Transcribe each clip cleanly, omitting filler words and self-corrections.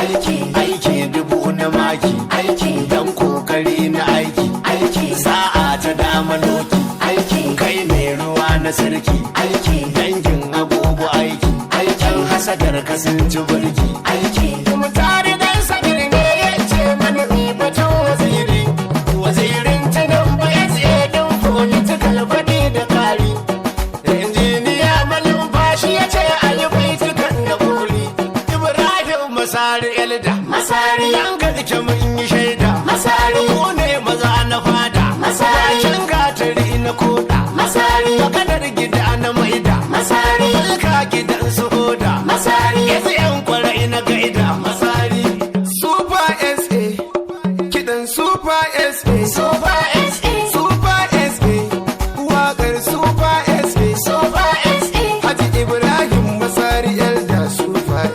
aiki dubu na maki, dan kokari na aiki, sa'a ta dama doki, kai mai ruwa na sarki, dangin abubu aiki, yan hasadar kasan ci burki, kuma tare dan sagir ne ya ce mana batun wazirin ta nan ba ya tsaye don political faɗi da kari, injiniya malumfashi ya ce ayyukan da buri, Ibrahim Masari Elda, yan garke mun yi shaida, ku ne maza na fada, kin gatari na koda, maganar gida na maida, ka gidan su hoda, yanzu yan kwarai na gaida, Super SA, kidan Super SA, waƙar Super SA, Haji Ibrahim Masari Elda Super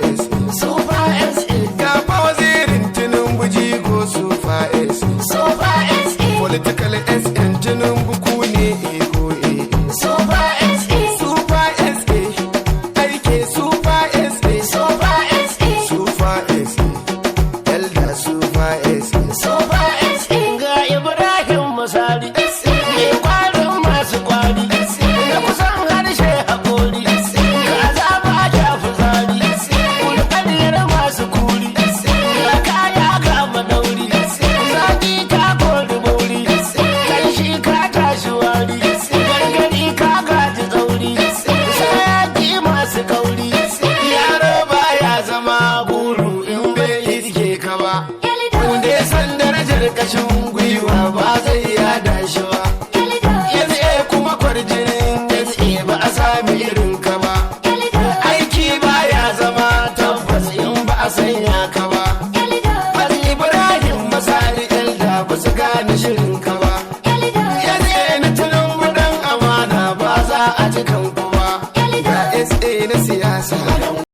SA, gaba wazirin Tinubu jigo Super SA, political SN Tinubu ku ne ego Super SA, aike Super SA, Elda Super SA, ga Ibrahim Masari, mai kwarin masu kwari, da kusan harshe haƙori, ga zaba ta fuzari, kulkariyar masu kuri, ga kaya ga madauri, zaki ka kori bauri, kai shi ka tashi wari, gargari ka gaji tsauri, sayaki masu kauri, yaro baya zama guru in bai irke ka ba, wanda ya san darajar kashin gwiwa ba zai yada shi ba, yanzu kuma kwarjinin gaske ba a sami irin ka ba, aiki baya zama tabbas in ba a sanya ka ba, Hali Ibrahim Masari Elda ba su gane shirin ka ba, yanzu na tunan dan amana ba za a ji kan